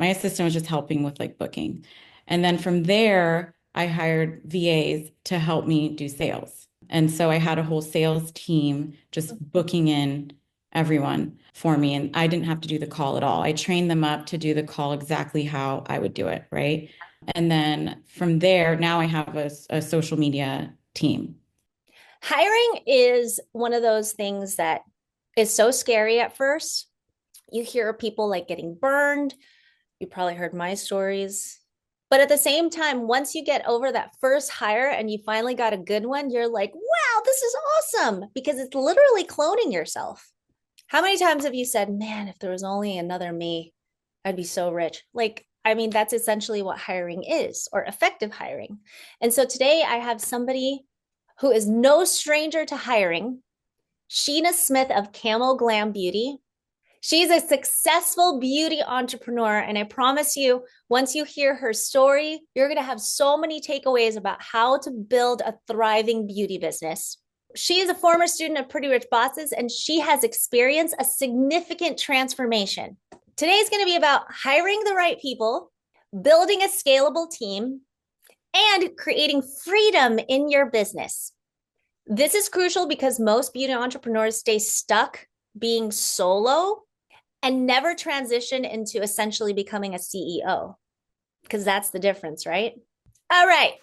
My assistant was just helping with like booking. And then from there, I hired VAs to help me do sales. And so I had a whole sales team just booking in everyone for me. And I didn't have to do the call at all. I trained them up to do the call exactly how I would do it. Right. And then from there, now I have a social media team. Hiring is one of those things that is so scary at first. You hear people like getting burned. You probably heard my stories. But at the same time, once you get over that first hire and you finally got a good one, you're like, wow, this is awesome because it's literally cloning yourself. How many times have you said, man, if there was only another me, I'd be so rich? Like, I mean, that's essentially what hiring is, or effective hiring. And so today I have somebody who is no stranger to hiring, Sheena Smith of Camel Glam Beauty. She's a successful beauty entrepreneur. And I promise you, once you hear her story, you're going to have so many takeaways about how to build a thriving beauty business. She is a former student of Pretty Rich Bosses, and she has experienced a significant transformation. Today is going to be about hiring the right people, building a scalable team, and creating freedom in your business. This is crucial because most beauty entrepreneurs stay stuck being solo and never transition into essentially becoming a CEO, because that's the difference, right? All right.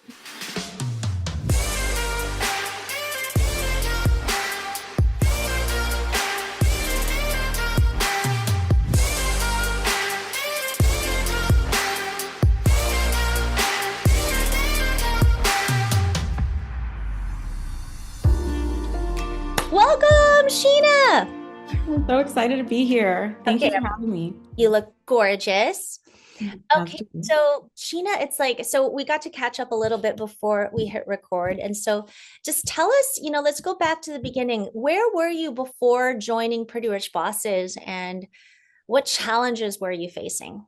Welcome, Sheena. I'm so excited to be here. Thank you Okay, for having me. you look gorgeous. Have Okay, to be. so Sheena, it's like, so we got to catch up a little bit before we hit record. And so just tell us, let's go back to the beginning. Where were you before joining Pretty Rich Bosses, and what challenges were you facing?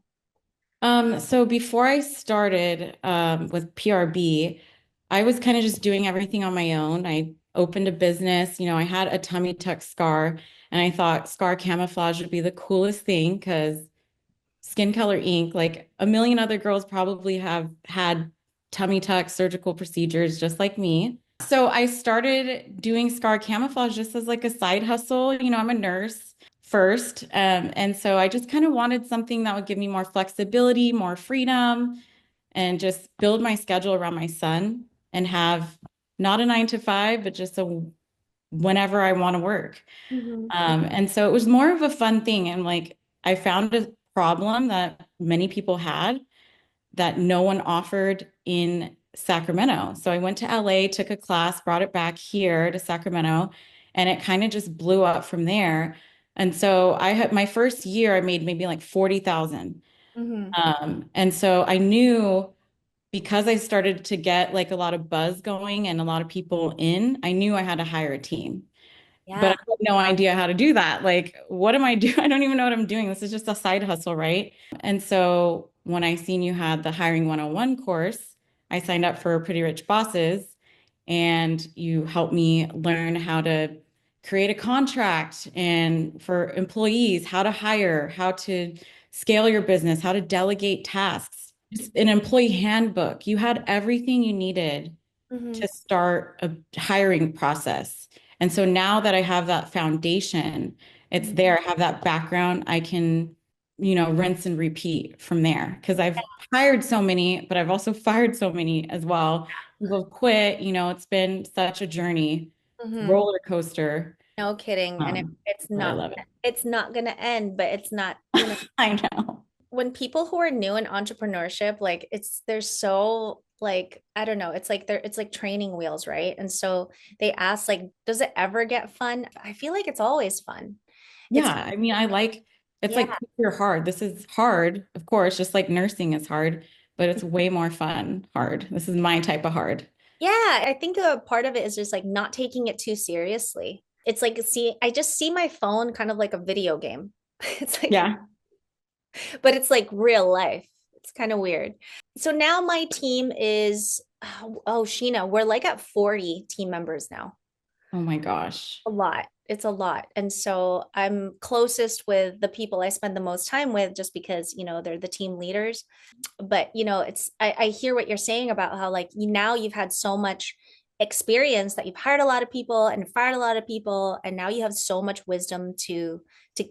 So before I started with PRB, I was kind of just doing everything on my own. I opened a business, I had a tummy tuck scar, and I thought scar camouflage would be the coolest thing because skin color ink, like a million other girls probably have had tummy tuck surgical procedures just like me. So I started doing scar camouflage just as like a side hustle. I'm a nurse first. And so I just kind of wanted something that would give me more flexibility, more freedom, and just build my schedule around my son and have not a 9 to 5, but just a whenever I want to work. Mhm. And so it was more of a fun thing. And like I found a problem that many people had that no one offered in Sacramento. So I went to LA, took a class, brought it back here to Sacramento, and it kind of just blew up from there. And so I had my first year, I made maybe like 40,000. Mhm. And so I knew because I started to get like a lot of buzz going and a lot of people in, I knew I had to hire a team. But Yeah. I had no idea how to do that. Like, what am I doing? I don't even know what I'm doing. This is just a side hustle, right? And so when I seen you had the Hiring 101 course, I signed up for Pretty Rich Bosses and you helped me learn how to create a contract and for employees, how to hire, how to scale your business, how to delegate tasks, just an employee handbook. You had everything you needed Mhm. to start a hiring process. And so now that I have that foundation, it's there, I have that background, I can, rinse and repeat from there. Because I've hired so many, but I've also fired so many as well. People quit, it's been such a journey, Mhm. roller coaster. No kidding. And it's But I not, love it. it's not going to end, but it's not, I know. when people who are new in entrepreneurship, like they're so like, I don't know, it's like training wheels, right? And so they ask like, does it ever get fun? I feel like it's always fun. Yeah, It's I mean, it's Yeah. like super hard. This is hard, of course, just like nursing is hard, but it's way more fun hard. This is my type of hard. Yeah, I think a part of it is just like not taking it too seriously. It's like, see, I just see my phone kind of like a video game. It's like, Yeah. but it's like real life. It's kind of weird. So now my team is, oh, Sheena, we're like at 40 team members now. Oh my gosh. A lot. It's a lot. And so I'm closest with the people I spend the most time with just because, they're the team leaders. But, I hear what you're saying about how like now you've had so much experience that you've hired a lot of people and fired a lot of people, and now you have so much wisdom to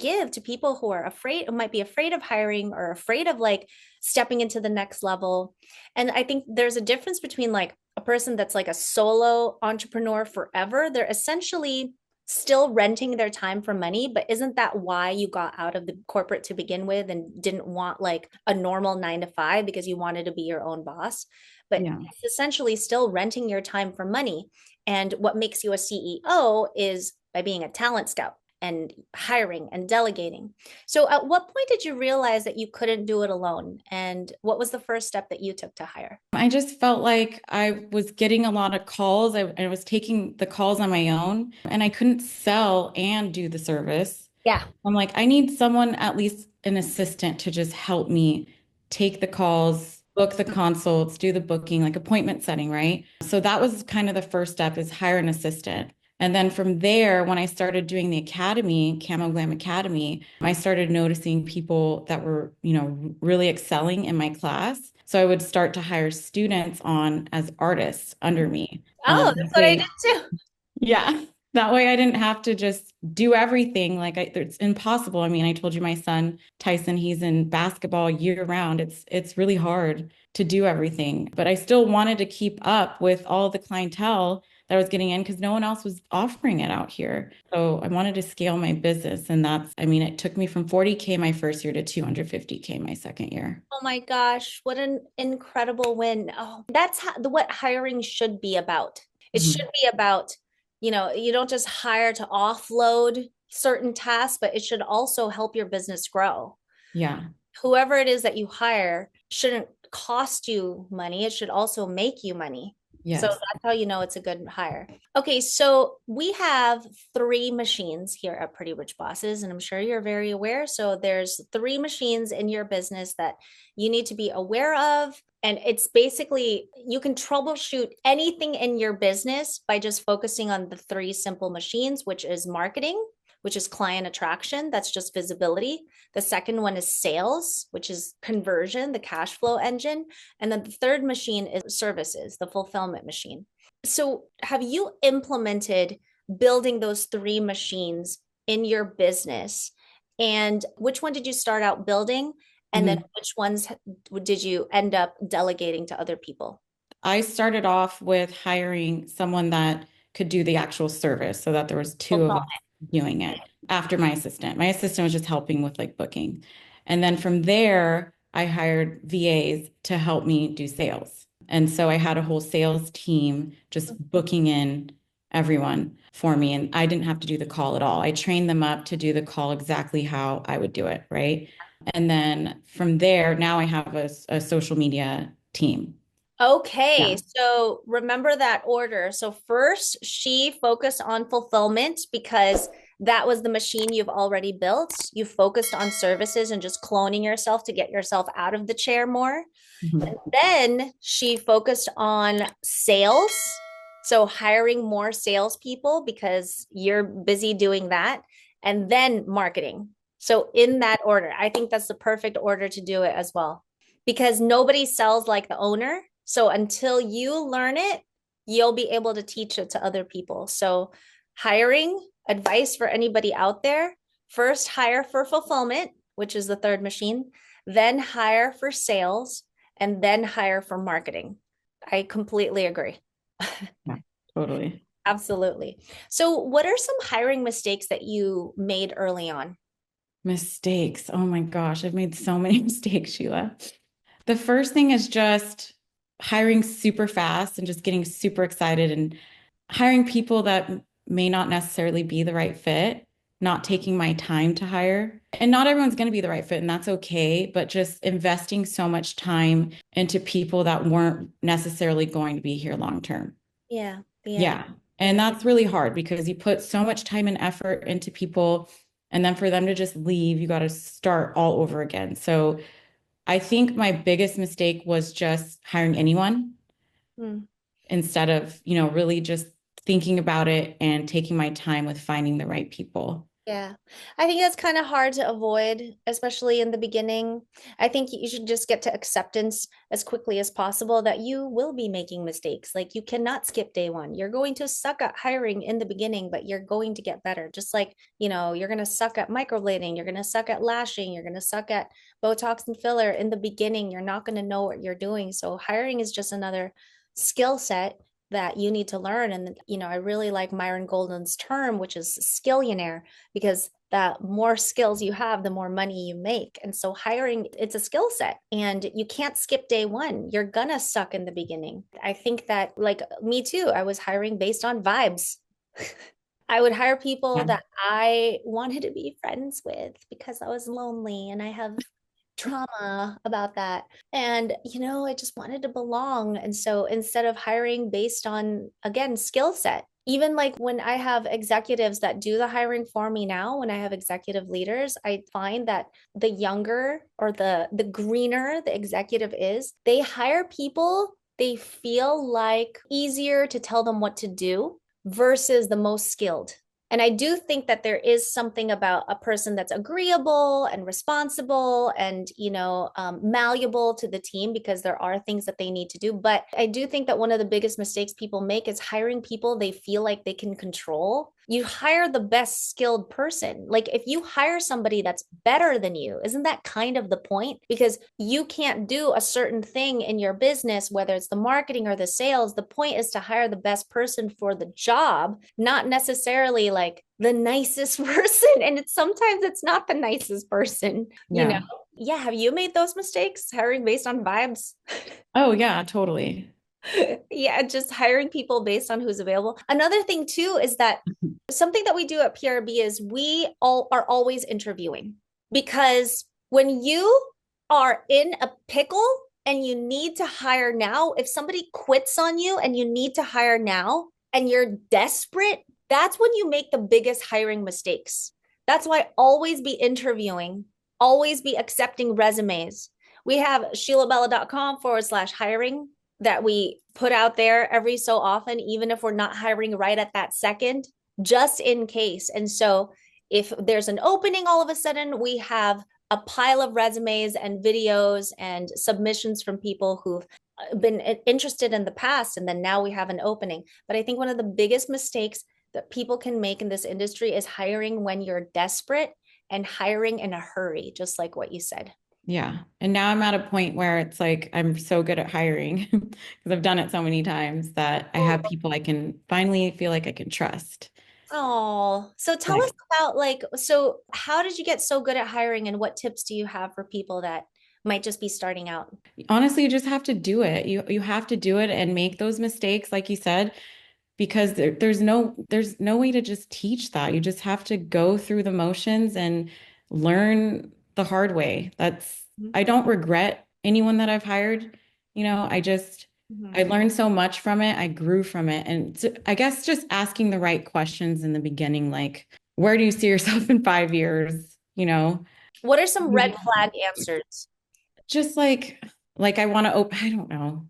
give to people who are afraid, who might be afraid of hiring or afraid of like stepping into the next level. And I think there's a difference between like a person that's like a solo entrepreneur forever. They're essentially still renting their time for money, but isn't that why you got out of the corporate to begin with and didn't want like a normal 9 to 5 because you wanted to be your own boss? But Yeah. it's essentially still renting your time for money. And what makes you a CEO is by being a talent scout and hiring and delegating. So at what point did you realize that you couldn't do it alone? And what was the first step that you took to hire? I just felt like I was getting a lot of calls. I was taking the calls on my own and I couldn't sell and do the service. Yeah. I'm like, I need someone, at least an assistant, to just help me take the calls, book the consults, do the booking, like appointment setting, right? So that was kind of the first step is hire an assistant. And then from there, when I started doing the academy, Camo Glam Academy, I started noticing people that were, really excelling in my class. So I would start to hire students on as artists under me. Oh, that's That what I did way, too. yeah. That way I didn't have to just do everything. It's impossible. I mean, I told you my son, Tyson, he's in basketball year round. It's really hard to do everything. But I still wanted to keep up with all the clientele that I was getting in because no one else was offering it out here. So I wanted to scale my business. And I mean, it took me from 40K my first year to 250K my second year. Oh my gosh, what an incredible win. Oh, that's what hiring should be about. It should Mhm. be about, you don't just hire to offload certain tasks, but it should also help your business grow. Yeah. Whoever it is that you hire shouldn't cost you money. It should also make you money. So Yes. that's how you know it's a good hire. Okay, so we have three machines here at Pretty Rich Bosses, and I'm sure you're very aware. So there's three machines in your business that you need to be aware of. And it's basically you can troubleshoot anything in your business by just focusing on the three simple machines, which is marketing, which is client attraction, that's just visibility. The second one is sales, which is conversion, the cash flow engine. And then the third machine is services, the fulfillment machine. So, have you implemented building those three machines in your business? And which one did you start out building? And then Mhm. which ones did you end up delegating to other people? I started off with hiring someone that could do the actual service so that there was two of us Fulfillment. doing it after my assistant. My assistant was just helping with like booking. And then from there, I hired VAs to help me do sales. And so I had a whole sales team just booking in everyone for me. And I didn't have to do the call at all. I trained them up to do the call exactly how I would do it, right? And then from there, now I have a social media team. Okay, Yeah. so remember that order. So first, she focused on fulfillment because that was the machine you've already built. You focused on services and just cloning yourself to get yourself out of the chair more. And Mhm. then she focused on sales. So hiring more salespeople because you're busy doing that. And then marketing. So in that order, I think that's the perfect order to do it as well. Because nobody sells like the owner. So until you learn it, you'll be able to teach it to other people. So hiring advice for anybody out there, first hire for fulfillment, which is the third machine, then hire for sales, and then hire for marketing. I completely agree. Yeah, totally. Absolutely. So, what are some hiring mistakes that you made early on? Mistakes. Oh my gosh, I've made so many mistakes, Sheila. The first thing is just hiring super fast and just getting super excited and hiring people that may not necessarily be the right fit, not taking my time to hire. And not everyone's going to be the right fit, and that's okay, but just investing so much time into people that weren't necessarily going to be here long term. Yeah, yeah, Yeah. And yeah. that's really hard because you put so much time and effort into people, and then for them to just leave, you got to start all over again. So I think my biggest mistake was just hiring anyone Mm. instead of, really just thinking about it and taking my time with finding the right people. Yeah. I think that's kind of hard to avoid, especially in the beginning. I think you should just get to acceptance as quickly as possible that you will be making mistakes. Like you cannot skip day one. You're going to suck at hiring in the beginning, but you're going to get better. Just like, you're going to suck at microblading, you're going to suck at lashing, you're going to suck at Botox and filler in the beginning. You're not going to know what you're doing. So hiring is just another skill set that you need to learn. And, I really like Myron Golden's term, which is skillionaire, because the more skills you have, the more money you make. And so hiring, it's a skill set and you can't skip day one. You're gonna suck in the beginning. I think that, like me too, I was hiring based on vibes. I would hire people Yeah. that I wanted to be friends with because I was lonely and I have trauma about that. And, I just wanted to belong. And so instead of hiring based on, again, skill set, even like when I have executives that do the hiring for me now, when I have executive leaders, I find that the younger or the greener the executive is, they hire people they feel like easier to tell them what to do versus the most skilled. And I do think that there is something about a person that's agreeable and responsible and, malleable to the team because there are things that they need to do. But I do think that one of the biggest mistakes people make is hiring people they feel like they can control. You hire the best skilled person. Like if you hire somebody that's better than you, isn't that kind of the point? Because you can't do a certain thing in your business, whether it's the marketing or the sales. The point is to hire the best person for the job, not necessarily like the nicest person. And sometimes it's not the nicest person, Yeah. Yeah. Have you made those mistakes hiring based on vibes? Oh, yeah, totally. Yeah, just hiring people based on who's available. Another thing too is that something that we do at PRB is we all are always interviewing because when you are in a pickle and you need to hire now, if somebody quits on you and you need to hire now and you're desperate, that's when you make the biggest hiring mistakes. That's why always be interviewing, always be accepting resumes. We have sheilabella.com/hiring that we put out there every so often, even if we're not hiring right at that second, just in case. And so if there's an opening all of a sudden, we have a pile of resumes and videos and submissions from people who've been interested in the past. And then now we have an opening. But I think one of the biggest mistakes that people can make in this industry is hiring when you're desperate and hiring in a hurry, just like what you said. Yeah. And now I'm at a point where it's like I'm so good at hiring because I've done it so many times that I have people I can finally feel like I can trust. Oh, so tell us Like, about so how did you get so good at hiring and what tips do you have for people that might just be starting out? honestly, you just have to do it. You have to do it and make those mistakes, like you said, because there's no way to just teach that. You just have to go through the motions and learn the hard way. I don't regret anyone that I've hired. I Mhm. learned so much from it. I grew from it. And I guess just asking the right questions in the beginning, like, where do you see yourself in 5 years? What are some red flag answers? Just like I want to open, I don't know.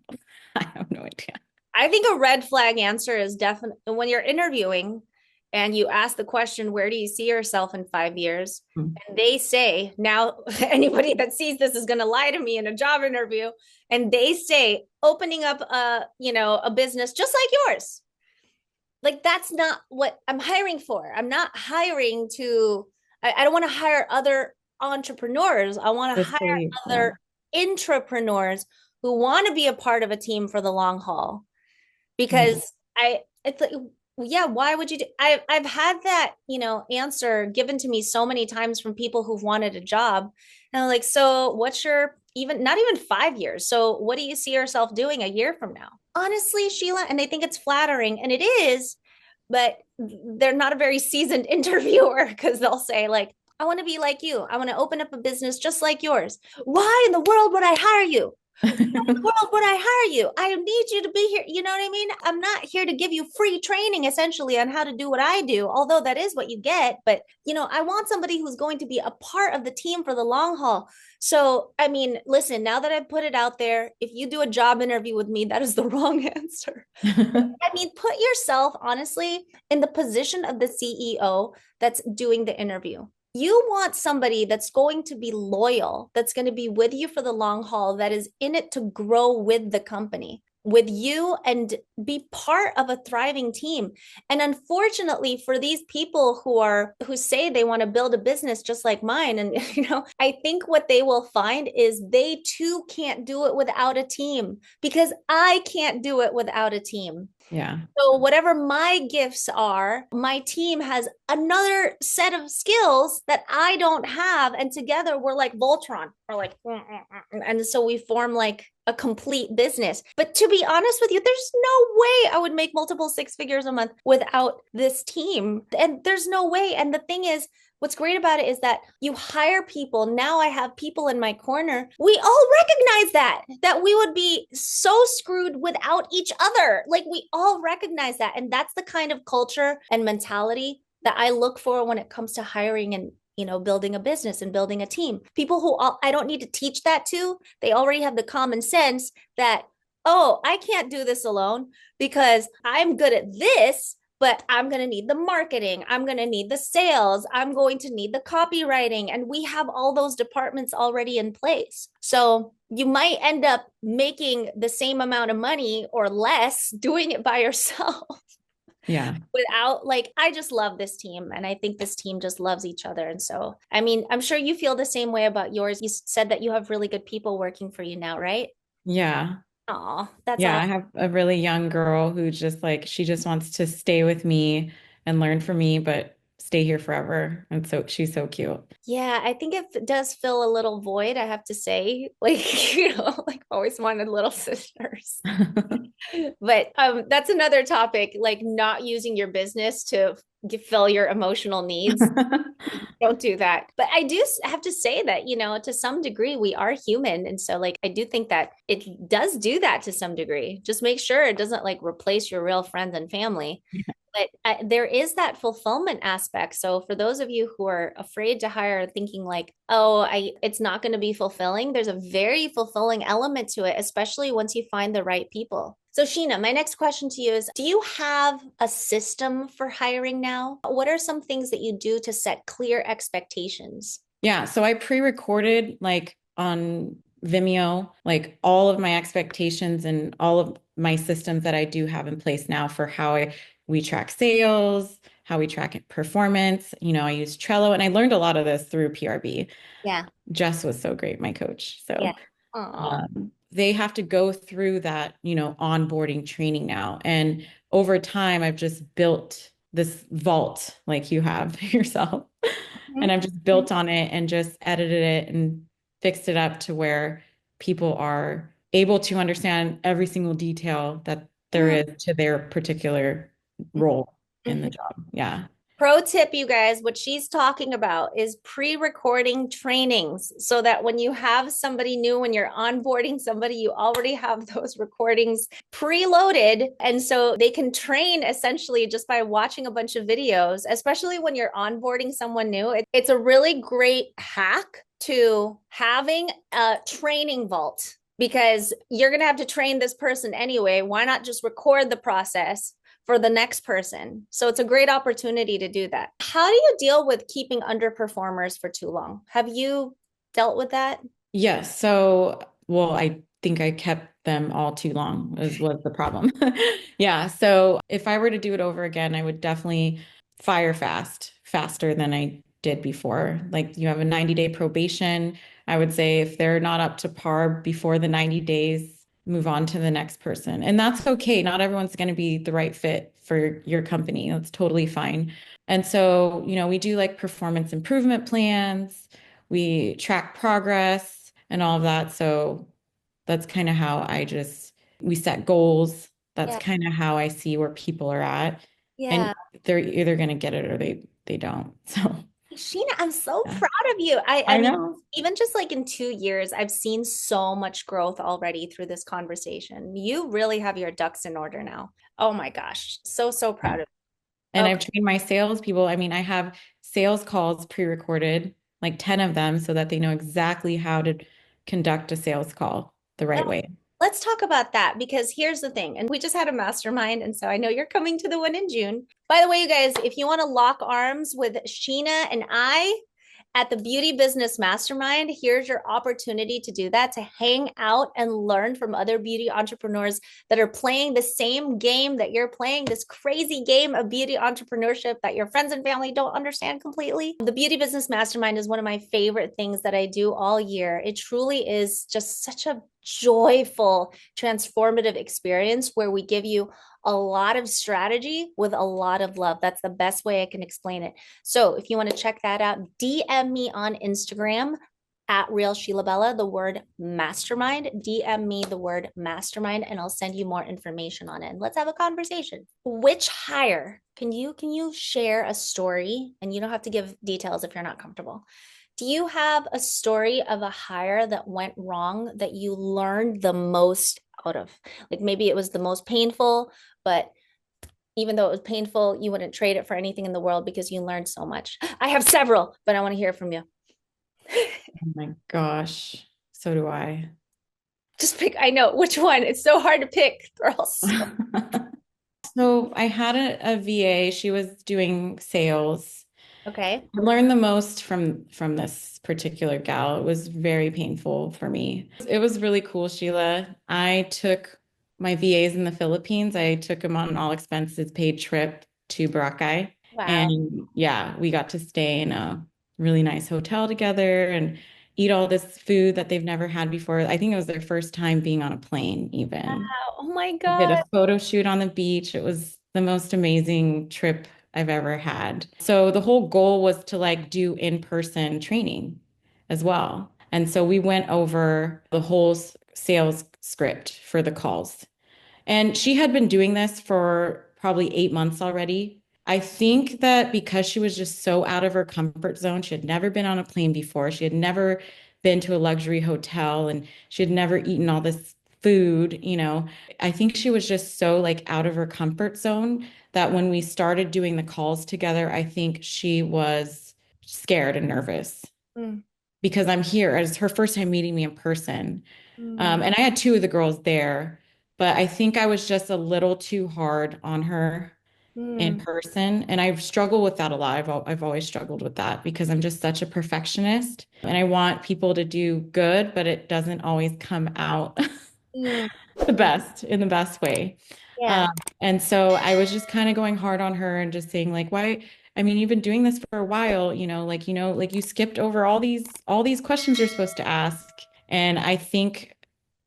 I have no idea. I think a red flag answer is definitely when you're interviewing and you ask the question, where do you see yourself in 5 years? And they say, now anybody that sees this is going to lie to me in a job interview. And they say, opening up a business just like yours. Like that's not what I'm hiring for. I'm not hiring I don't want to hire other entrepreneurs. I want to Just hire for you. Yeah. other intrapreneurs who want to be a part of a team for the long haul Mhm. because it's like, yeah, why would you do I've had that answer given to me so many times from people who've wanted a job and I'm like, so what's your even not even 5 years, so what do you see yourself doing a year from now? Honestly, Sheila, and they think it's flattering and it is, but they're not a very seasoned interviewer because they'll say like, I want to be like you, I want to open up a business just like yours. Why in the world would I hire you? World would I hire you? I need you to be here. You know what I mean? I'm not here to give you free training essentially on how to do what I do, although that is what you get. But, I want somebody who's going to be a part of the team for the long haul. So, I mean, listen, now that I've put it out there, if you do a job interview with me, that is the wrong answer. I mean, put yourself honestly in the position of the CEO that's doing the interview. You want somebody that's going to be loyal, that's going to be with you for the long haul, that is in it to grow with the company, with you, and be part of a thriving team. And unfortunately, for these people who say they want to build a business just like mine, and I think what they will find is they too can't do it without a team, because I can't do it without a team. Yeah. So, whatever my gifts are, my team has another set of skills that I don't have. And together we're like Voltron. We're like, and so we form like a complete business. But to be honest with you, there's no way I would make multiple six figures a month without this team. And there's no way. And the thing is, what's great about it is that you hire people. Now I have people in my corner. We all recognize that we would be so screwed without each other. Like, we all recognize that. And that's the kind of culture and mentality that I look for when it comes to hiring and building a business and building a team. People who I don't need to teach that to. They already have the common sense that, oh, I can't do this alone because I'm good at this, but I'm going to need the marketing. I'm going to need the sales. I'm going to need the copywriting. And we have all those departments already in place. So you might end up making the same amount of money or less doing it by yourself. Yeah. Without, like, I just love this team, and I think this team just loves each other. And so, I mean, I'm sure you feel the same way about yours. You said that you have really good people working for you now, right? Yeah. Oh, that's Yeah. awesome. I have a really young girl who just like, she just wants to stay with me and learn from me, but stay here forever. And so she's so cute. Yeah, I think it does fill a little void, I have to say. Like, like always wanted little sisters. But that's another topic, like not using your business to fill your emotional needs. Don't do that. But I do have to say that, to some degree, we are human. And so, like, I do think that it does do that to some degree. Just make sure it doesn't like replace your real friends and family. But there is that fulfillment aspect. So for those of you who are afraid to hire, thinking like, oh, it's not going to be fulfilling, there's a very fulfilling element to it, especially once you find the right people. So Sheena, my next question to you is, do you have a system for hiring now? What are some things that you do to set clear expectations? Yeah, so I pre-recorded like on Vimeo, like all of my expectations and all of my systems that I do have in place now for how we track sales, how we track performance. I use Trello and I learned a lot of this through PRB. Yeah. Jess was so great, my coach. Yeah. So Oh. they have to go through that, onboarding training now. And over time, I've just built this vault like you have yourself. And I've just built on it and just edited it and fixed it up to where people are able to understand every single detail that there is to their particular role in the job. Yeah. Pro tip, you guys, what she's talking about is pre-recording trainings so that when you have somebody new, when you're onboarding somebody, you already have those recordings preloaded. And so they can train essentially just by watching a bunch of videos, especially when you're onboarding someone new. It's a really great hack to having a training vault, because you're going to have to train this person anyway. Why not just record the process for the next person? So it's a great opportunity to do that. How do you deal with keeping underperformers for too long? Have you dealt with that? Yes. So, well, I think I kept them all too long was the problem. Yeah. So if I were to do it over again, I would definitely fire faster than I did before. Like you have a 90-day probation. I would say if they're not up to par before the 90 days, move on to the next person. And that's okay. Not everyone's going to be the right fit for your company. That's totally fine. And so, we do like performance improvement plans. We track progress and all of that. So that's kind of how we set goals. That's Yeah. kind of how I see where people are at. And Yeah. they're either going to get it or they don't. So Sheena, I'm so Yeah, proud of you. I I mean, know. even just like in 2 years, I've seen so much growth already through this conversation. You really have your ducks in order now. Oh my gosh. So, so Yeah. proud of you. And Okay. I've trained my salespeople. I mean, I have sales calls pre-recorded, like 10 of them, so that they know exactly how to conduct a sales call the right way. Let's talk about that because here's the thing. And we just had a mastermind. And so I know you're coming to the one in June. By the way, you guys, if you want to lock arms with Sheena and I at the Beauty Business Mastermind, here's your opportunity to do that, to hang out and learn from other beauty entrepreneurs that are playing the same game that you're playing, this crazy game of beauty entrepreneurship that your friends and family don't understand completely. The Beauty Business Mastermind is one of my favorite things that I do all year. It truly is just such a joyful, transformative experience where we give you a lot of strategy with a lot of love. That's the best way I can explain it. So if you want to check that out, DM me on Instagram at Real Sheila Bella, the word mastermind. DM me the word mastermind, and I'll send you more information on it. And let's have a conversation. Which hire can you share a story? And you don't have to give details if you're not comfortable. Do you have a story of a hire that went wrong that you learned the most out of? Like maybe it was the most painful, but even though it was painful, you wouldn't trade it for anything in the world because you learned so much. I have several, but I want to hear from you. Oh my gosh. So do I. Just pick, I know which one. It's so hard to pick. They're all so, So I had a VA. She was doing sales. okay. I learned the most from this particular gal. It was very painful for me. It was really cool, Sheila. I took my VAs in the Philippines. I took them on an all expenses paid trip to Boracay. Wow. And yeah, we got to stay in a really nice hotel together and eat all this food that they've never had before. I think it was their first time being on a plane, even. Wow. Oh my We did God. a photo shoot on the beach. It was the most amazing trip I've ever had. So the whole goal was to like do in-person training as well. And so we went over the whole sales script for the calls. And she had been doing this for probably 8 months already. I think that because she was just so out of her comfort zone, she had never been on a plane before. She had never been to a luxury hotel and she had never eaten all this food, you know. I think she was just so like out of her comfort zone that when we started doing the calls together, I think she was scared and nervous Mm, because I'm here. It's her first time meeting me in person. mm, And I had two of the girls there, but I think I was just a little too hard on her in mm, person. And I struggle with that a lot. I've always struggled with that because I'm just such a perfectionist and I want people to do good, but it doesn't always come out mm. the best in the best way. Yeah. And so I was just kind of going hard on her and just saying like, why? I mean, you've been doing this for a while, like you skipped over all these questions you're supposed to ask. And I think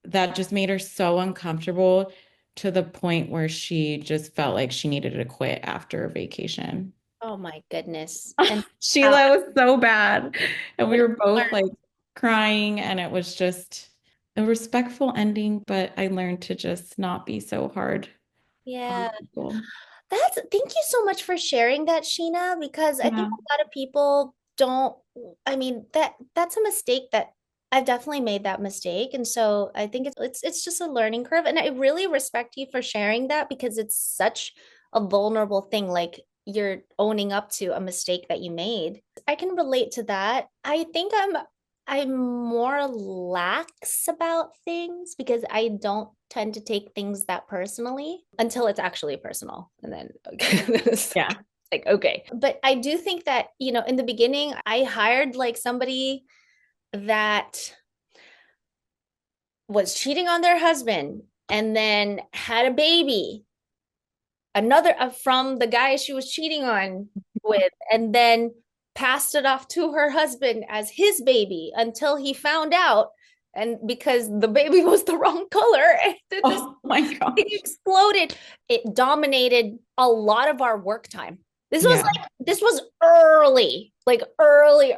that just made her so uncomfortable to the point where she just felt like she needed to quit after a vacation. Oh my goodness. And how Sheila was so bad. And what we did were you both learn? like crying, and it was just a respectful ending, but I learned to just not be so hard Yeah. on people. Thank you so much for sharing that, Sheena, because I think Yeah. a lot of people don't, I mean, that's a mistake that I've definitely made that mistake. And so I think it's just a learning curve. And I really respect you for sharing that because it's such a vulnerable thing. Like you're owning up to a mistake that you made. I can relate to that. I think I'm more lax about things because I don't tend to take things that personally until it's actually personal. And then it's Yeah. like, okay. But I do think that, in the beginning, I hired like somebody that was cheating on their husband and then had a baby, another from the guy she was cheating on with, and then passed it off to her husband as his baby until he found out. And because the baby was the wrong color, this Oh my it gosh. exploded. It dominated a lot of our work time. Yeah. This was early, like early,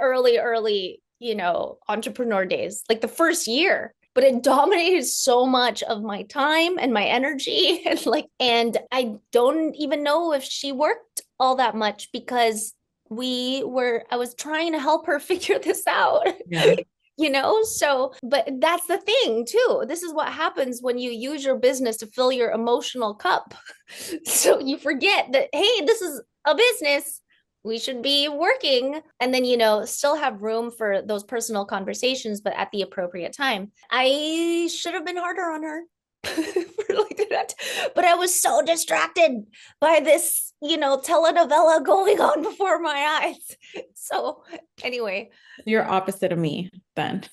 entrepreneur days, like the first year. But it dominated so much of my time and my energy. And I don't even know if she worked all that much because I was trying to help her figure this out. Yeah. So, but that's the thing too. This is what happens when you use your business to fill your emotional cup. So you forget that, hey, this is a business. We should be working. And then, still have room for those personal conversations, but at the appropriate time. I should have been harder on her. For like that. But I was so distracted by this, telenovela going on before my eyes. So anyway, You're opposite of me then.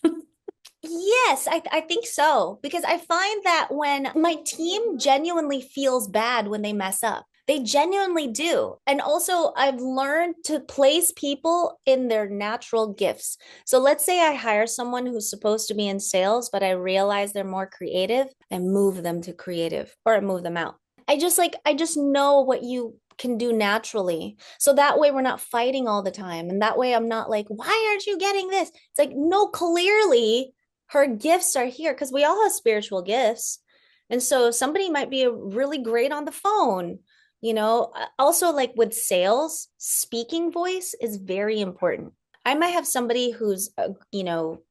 yes, I think so. Because I find that when my team genuinely feels bad when they mess up, they genuinely do. And also, I've learned to place people in their natural gifts. So let's say I hire someone who's supposed to be in sales, but I realize they're more creative and move them to creative or move them out. I just know what you can do naturally. So that way we're not fighting all the time. And that way I'm not like, why aren't you getting this? It's like, no, clearly her gifts are here because we all have spiritual gifts. And so somebody might be really great on the phone. Also, like with sales, speaking voice is very important. I might have somebody who's,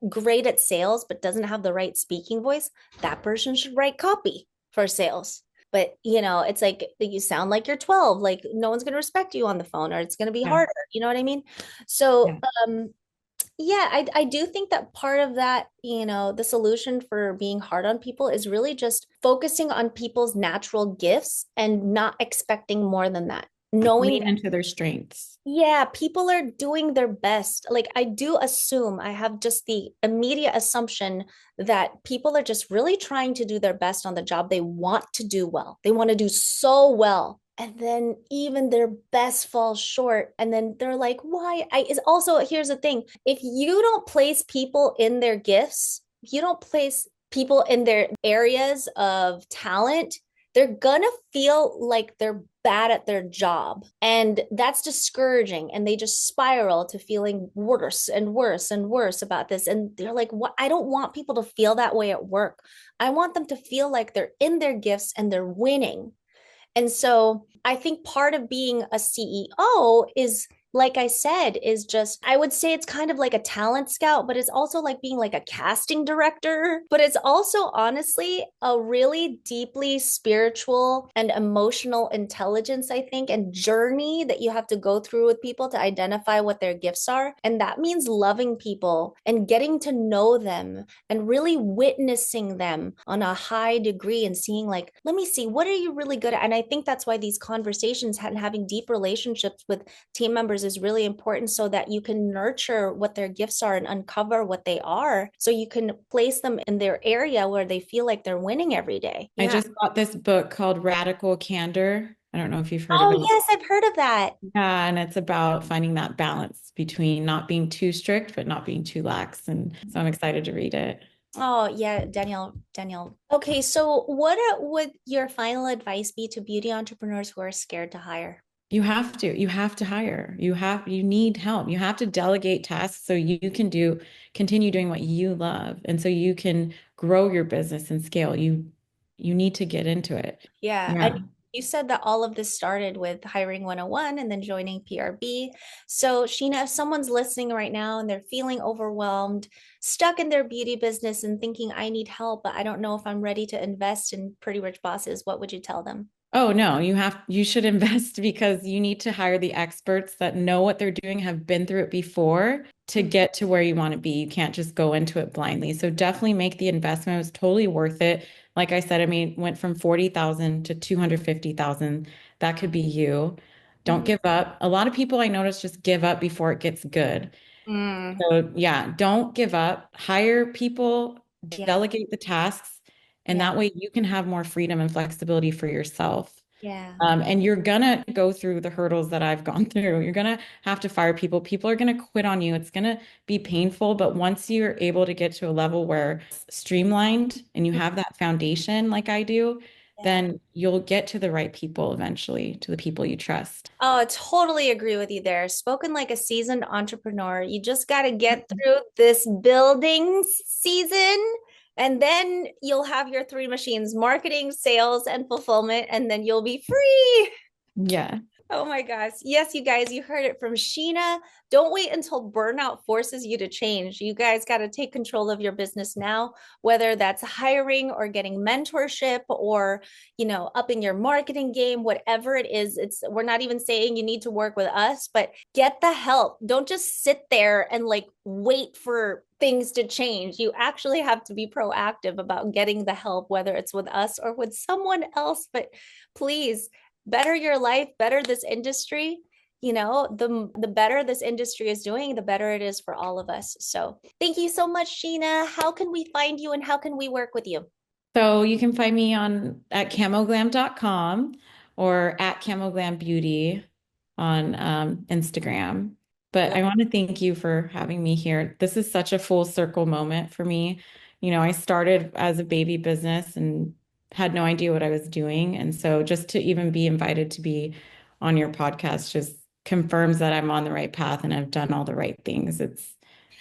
great at sales, but doesn't have the right speaking voice. That person should write copy for sales. But, it's like you sound like you're 12, like no one's going to respect you on the phone or it's going to be Yeah. harder. You know what I mean? So, Yeah. yeah, I do think that part of that, the solution for being hard on people is really just focusing on people's natural gifts and not expecting more than that. Knowing Lean that, into their strengths. yeah, people are doing their best. Like, I do assume, I have just the immediate assumption that people are just really trying to do their best on the job. They want to do well, they want to do so well, and then even their best falls short, and then they're like, why? I is also, here's the thing, if you don't place people in their gifts, if you don't place people in their areas of talent, they're gonna feel like they're bad at their job, and that's discouraging, and they just spiral to feeling worse and worse and worse about this. And they're like, what? I don't want people to feel that way at work. I want them to feel like they're in their gifts and they're winning. And so I think part of being a CEO is, like I said, is just, I would say it's kind of like a talent scout, but it's also like being like a casting director. But it's also honestly a really deeply spiritual and emotional intelligence, I think, and journey that you have to go through with people to identify what their gifts are. And that means loving people and getting to know them and really witnessing them on a high degree and seeing, like, let me see, what are you really good at? And I think that's why these conversations and having deep relationships with team members is really important, so that you can nurture what their gifts are and uncover what they are, so you can place them in their area where they feel like they're winning every day. I Yeah. just got this book called Radical Candor. I don't know if you've heard of Oh, it. yes, I've heard of that. Yeah, and it's about finding that balance between not being too strict, but not being too lax. And so I'm excited to read it. Oh, yeah, Danielle. Okay, so what would your final advice be to beauty entrepreneurs who are scared to hire? You have to hire. You need help. You have to delegate tasks so you can continue doing what you love. And so you can grow your business and scale. You need to get into it. Yeah, Yeah. and you said that all of this started with hiring 101 and then joining PRB. So, Sheena, if someone's listening right now and they're feeling overwhelmed, stuck in their beauty business and thinking, I need help, but I don't know if I'm ready to invest in Pretty Rich Bosses, what would you tell them? Oh no, you should invest because you need to hire the experts that know what they're doing, have been through it before to Mm. get to where you want to be. You can't just go into it blindly. So definitely make the investment. It was totally worth it. Like I said, I mean, went from 40,000 to 250,000. That could be you. Don't Mhm. give up. A lot of people I notice just give up before it gets good. Mm, So yeah, don't give up. Hire people, yeah, delegate the tasks, and yeah, that way you can have more freedom and flexibility for yourself. yeah. And you're gonna go through the hurdles that I've gone through. You're gonna have to fire people. People are gonna quit on you. It's gonna be painful, but once you're able to get to a level where it's streamlined and you have that foundation like I do, Yeah. then you'll get to the right people eventually, to the people you trust. Oh, I totally agree with you there. Spoken like a seasoned entrepreneur. You just got to get through this building season, and then you'll have your three machines: marketing, sales, and fulfillment, and then you'll be free. Yeah. Oh my gosh. Yes, you guys, you heard it from Sheena. Don't wait until burnout forces you to change. You guys got to take control of your business now, whether that's hiring or getting mentorship or, upping your marketing game, whatever it is. We're not even saying you need to work with us, but get the help. Don't just sit there and like wait for things to change. You actually have to be proactive about getting the help, whether it's with us or with someone else. But please, better your life, better this industry. The better this industry is doing, the better it is for all of us. So thank you so much, Sheena. How can we find you and how can we work with you? So you can find me on at camoglam.com or at camoglambeauty on Instagram. But I want to thank you for having me here. This is such a full circle moment for me. I started as a baby business and had no idea what I was doing. And so just to even be invited to be on your podcast just confirms that I'm on the right path and I've done all the right things. It's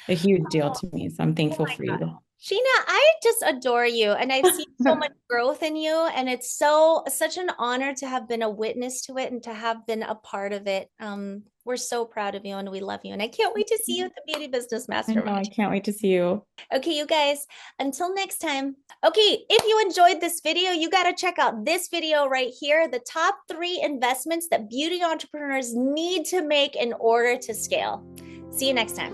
a huge deal to me. So I'm Oh thankful my for God. you. Sheena, I just adore you and I've seen so much growth in you and it's such an honor to have been a witness to it and to have been a part of it. We're so proud of you and we love you and I can't wait to see you at the Beauty Business I know, Mastermind. I can't wait to see you. Okay, you guys, until next time. Okay, if you enjoyed this video, you got to check out this video right here, the top 3 investments that beauty entrepreneurs need to make in order to scale. See you next time.